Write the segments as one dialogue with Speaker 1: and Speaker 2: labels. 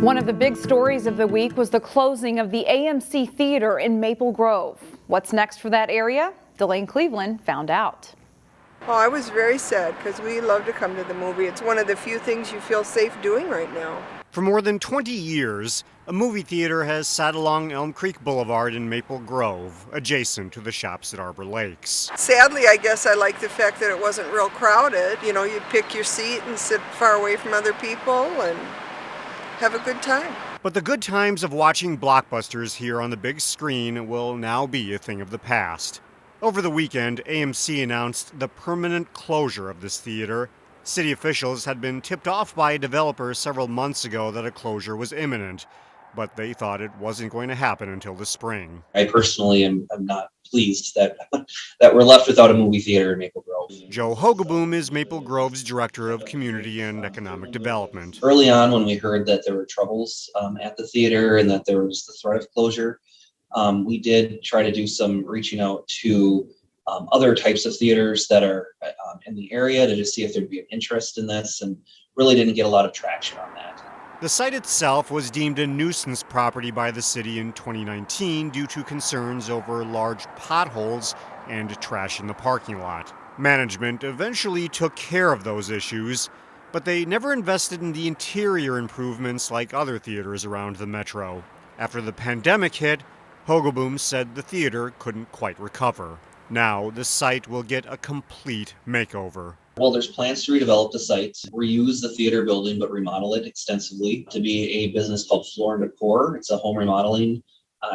Speaker 1: One of the big stories of the week was the closing of the AMC Theater in Maple Grove. What's next for that area? Delane Cleveland found out.
Speaker 2: Oh, I was very sad because we love to come to the movie. It's one of the few things you feel safe doing right now.
Speaker 3: For more than 20 years, a movie theater has sat along Elm Creek Boulevard in Maple Grove, adjacent to the shops at Arbor Lakes.
Speaker 2: Sadly, I guess I like the fact that it wasn't real crowded. You know, you'd pick your seat and sit far away from other people and have a good time.
Speaker 3: But the good times of watching blockbusters here on the big screen will now be a thing of the past. Over the weekend, AMC announced the permanent closure of this theater. City officials had been tipped off by developers several months ago that a closure was imminent, but they thought it wasn't going to happen until the spring.
Speaker 4: I personally am not pleased that we're left without a movie theater in Maple Grove.
Speaker 3: Joe Hogaboom is Maple Grove's Director of Community and Economic Development.
Speaker 4: Early on, when we heard that there were troubles at the theater and that there was the threat of closure, we did try to do some reaching out to other types of theaters that are in the area to just see if there'd be an interest in this, and really didn't get a lot of traction on that.
Speaker 3: The site itself was deemed a nuisance property by the city in 2019 due to concerns over large potholes and trash in the parking lot. Management eventually took care of those issues, but they never invested in the interior improvements like other theaters around the metro. After the pandemic hit, Hogaboom said the theater couldn't quite recover. Now, the site will get a complete makeover.
Speaker 4: Well, there's plans to redevelop the site, reuse the theater building, but remodel it extensively to be a business called Floor and Decor. It's a home remodeling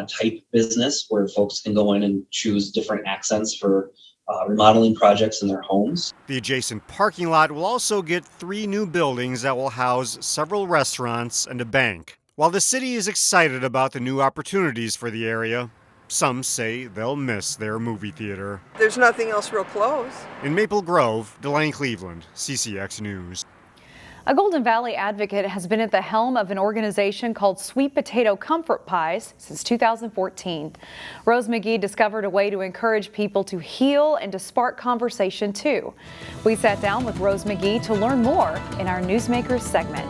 Speaker 4: type business where folks can go in and choose different accents for remodeling projects in their homes.
Speaker 3: The adjacent parking lot will also get 3 new buildings that will house several restaurants and a bank. While the city is excited about the new opportunities for the area, some say they'll miss their movie theater.
Speaker 2: There's nothing else real close.
Speaker 3: In Maple Grove, Delane Cleveland, CCX News.
Speaker 1: A Golden Valley advocate has been at the helm of an organization called Sweet Potato Comfort Pies since 2014. Rose McGee discovered a way to encourage people to heal and to spark conversation too. We sat down with Rose McGee to learn more in our Newsmakers segment.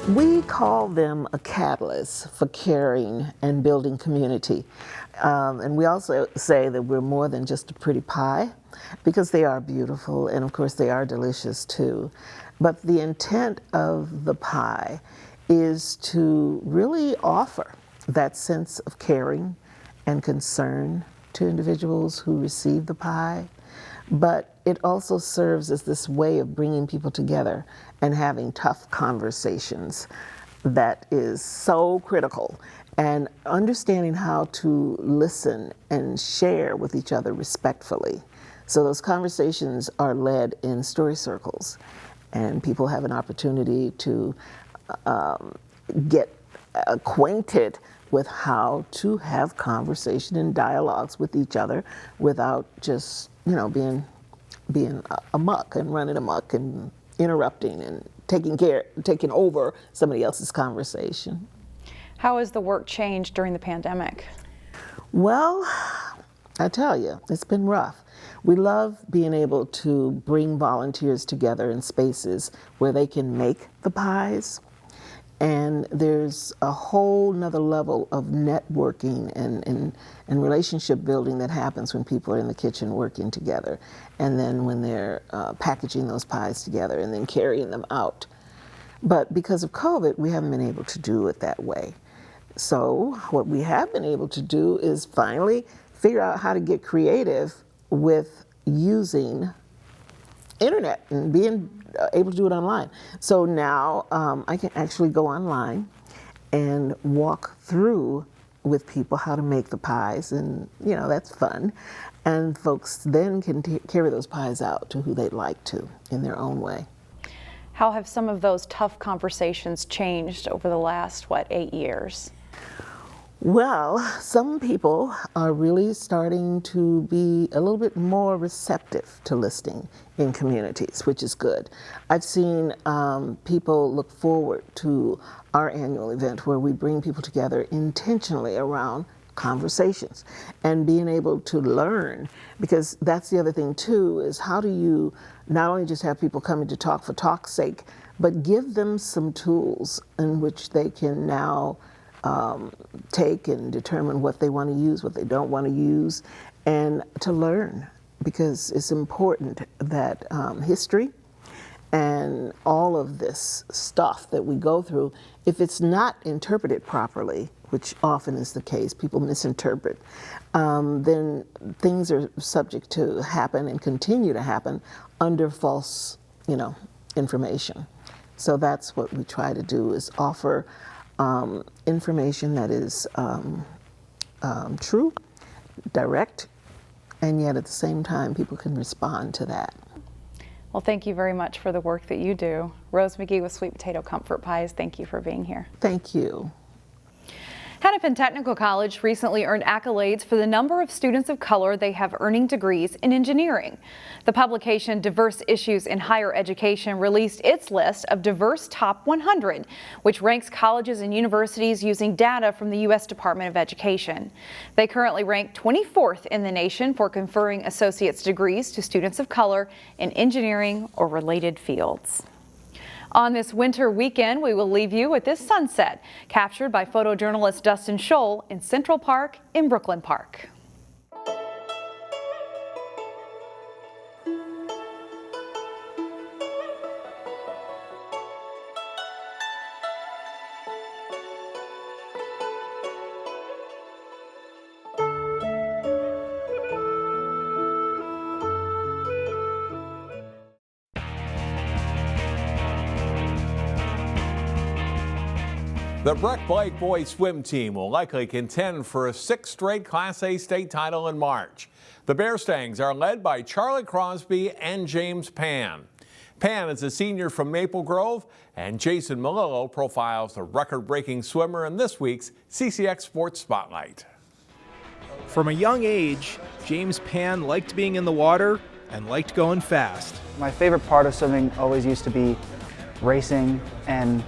Speaker 5: We call them a catalyst for caring and building community. And we also say that we're more than just a pretty pie, because they are beautiful and of course they are delicious too. But the intent of the pie is to really offer that sense of caring and concern to individuals who receive the pie. But it also serves as this way of bringing people together and having tough conversations that is so critical, and understanding how to listen and share with each other respectfully. So those conversations are led in story circles, and people have an opportunity to get acquainted with how to have conversation and dialogues with each other without just, being amok and running amok and interrupting and taking over somebody else's conversation.
Speaker 1: How has the work changed during the pandemic?
Speaker 5: Well, I tell you, it's been rough. We love being able to bring volunteers together in spaces where they can make the pies. And there's a whole nother level of networking and relationship building that happens when people are in the kitchen working together. And then when they're packaging those pies together and then carrying them out. But because of COVID, we haven't been able to do it that way. So what we have been able to do is finally figure out how to get creative with using internet and being able to do it online. So now I can actually go online and walk through with people how to make the pies, and that's fun. And folks then can carry those pies out to who they'd like to in their own way.
Speaker 1: How have some of those tough conversations changed over the last, 8 years?
Speaker 5: Well, some people are really starting to be a little bit more receptive to listening in communities, which is good. I've seen people look forward to our annual event where we bring people together intentionally around conversations and being able to learn, because that's the other thing too, is how do you not only just have people coming to talk for talk's sake, but give them some tools in which they can now take and determine what they want to use, what they don't want to use, and to learn, because it's important that history and all of this stuff that we go through, if it's not interpreted properly, which often is the case, people misinterpret, then things are subject to happen and continue to happen under false, information. So that's what we try to do, is offer information that is true, direct, and yet at the same time people can respond to that.
Speaker 1: Well, thank you very much for the work that you do. Rose McGee with Sweet Potato Comfort Pies, thank you for being here.
Speaker 5: Thank you.
Speaker 1: Hennepin Technical College recently earned accolades for the number of students of color they have earning degrees in engineering. The publication Diverse Issues in Higher Education released its list of diverse top 100, which ranks colleges and universities using data from the U.S. Department of Education. They currently rank 24th in the nation for conferring associate's degrees to students of color in engineering or related fields. On this winter weekend, we will leave you with this sunset, captured by photojournalist Dustin Scholl in Central Park in Brooklyn Park.
Speaker 6: The Breck boys swim team will likely contend for a 6th straight Class A state title in March. The Bear Stangs are led by Charlie Crosby and James Pan. Pan is a senior from Maple Grove, and Jason Malillo profiles the record-breaking swimmer in this week's CCX Sports Spotlight.
Speaker 7: From a young age, James Pan liked being in the water and liked going fast.
Speaker 8: My favorite part of swimming always used to be racing and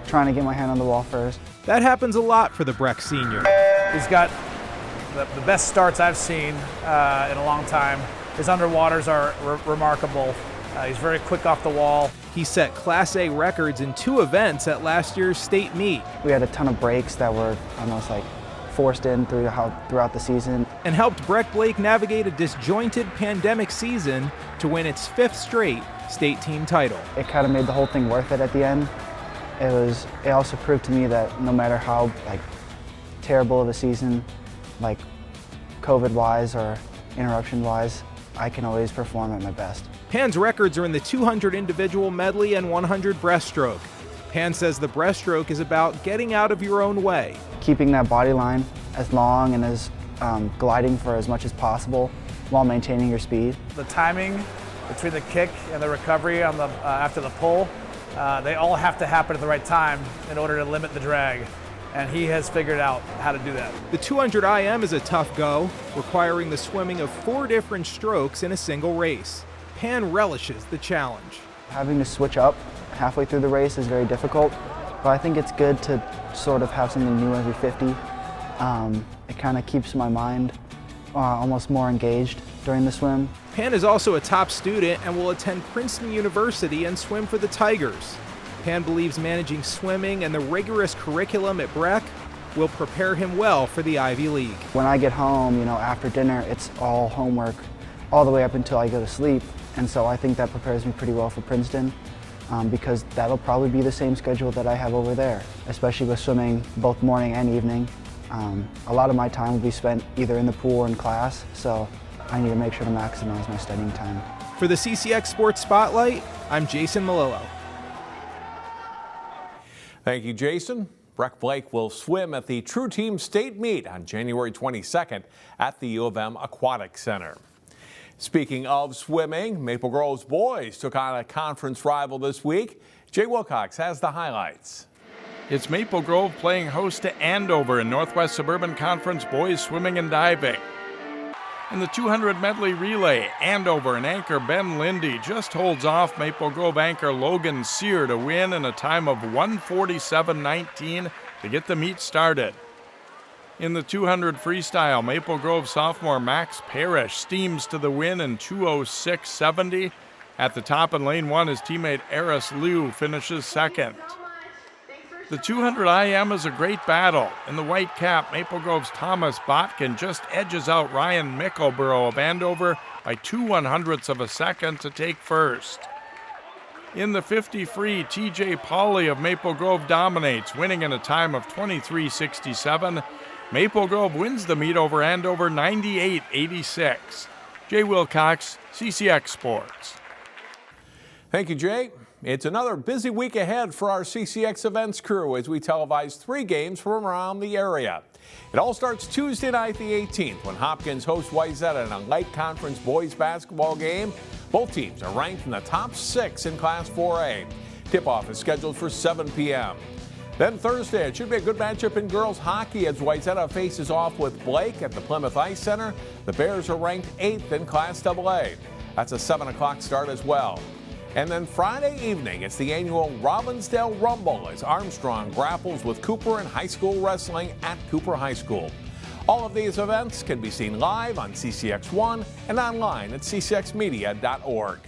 Speaker 8: trying to get my hand on the wall first.
Speaker 7: That happens a lot for the Breck senior.
Speaker 9: He's got the best starts I've seen in a long time. His underwaters are remarkable. He's very quick off the wall.
Speaker 7: He set Class A records in 2 events at last year's state meet.
Speaker 8: We had a ton of breaks that were almost like forced in throughout the season.
Speaker 7: And helped Breck Blake navigate a disjointed pandemic season to win its 5th straight state team title.
Speaker 8: It kind of made the whole thing worth it at the end. It also proved to me that no matter how terrible of a season, COVID-wise or interruption-wise, I can always perform at my best.
Speaker 7: Pan's records are in the 200 individual medley and 100 breaststroke. Pan says the breaststroke is about getting out of your own way.
Speaker 8: Keeping that body line as long and as gliding for as much as possible while maintaining your speed.
Speaker 9: The timing between the kick and the recovery on the after the pull, they all have to happen at the right time in order to limit the drag. And he has figured out how to do that.
Speaker 7: The 200 IM is a tough go, requiring the swimming of 4 different strokes in a single race. Pan relishes the challenge.
Speaker 8: Having to switch up halfway through the race is very difficult, but I think it's good to sort of have something new every 50. It kind of keeps my mind almost more engaged during the swim.
Speaker 7: Pan is also a top student and will attend Princeton University and swim for the Tigers. Pan believes managing swimming and the rigorous curriculum at Breck will prepare him well for the Ivy League.
Speaker 8: When I get home, after dinner, it's all homework all the way up until I go to sleep. And so I think that prepares me pretty well for Princeton because that'll probably be the same schedule that I have over there, especially with swimming both morning and evening. A lot of my time will be spent either in the pool or in class, so I need to make sure to maximize my studying time.
Speaker 7: For the CCX Sports Spotlight, I'm Jason Malillo.
Speaker 6: Thank you, Jason. Breck Blake will swim at the True Team State Meet on January 22nd at the U of M Aquatic Center. Speaking of swimming, Maple Grove's boys took on a conference rival this week. Jay Wilcox has the highlights.
Speaker 10: It's Maple Grove playing host to Andover in Northwest Suburban Conference boys swimming and diving. In the 200 medley relay, Andover and anchor Ben Lindy just holds off Maple Grove anchor Logan Sear to win in a time of 1:47.19 to get the meet started. In the 200 freestyle, Maple Grove sophomore Max Parrish steams to the win in 2:06.70. At the top in lane 1, his teammate Eris Liu finishes second. The 200 IM is a great battle. In the white cap, Maple Grove's Thomas Botkin just edges out Ryan Mickleborough of Andover by 2/100ths of a second to take first. In the 50 free, TJ Pauley of Maple Grove dominates, winning in a time of 23:67. Maple Grove wins the meet over Andover 98-86. Jay Wilcox, CCX Sports.
Speaker 6: Thank you, Jay. It's another busy week ahead for our CCX events crew as we televise 3 games from around the area. It all starts Tuesday night, the 18th, when Hopkins hosts Wayzata in a light conference boys basketball game. Both teams are ranked in the top 6 in Class 4A. Tip-off is scheduled for 7 p.m. Then Thursday, it should be a good matchup in girls hockey as Wayzata faces off with Blake at the Plymouth Ice Center. The Bears are ranked 8th in Class AA. That's a 7 o'clock start as well. And then Friday evening, it's the annual Robbinsdale Rumble as Armstrong grapples with Cooper in high school wrestling at Cooper High School. All of these events can be seen live on CCX1 and online at ccxmedia.org.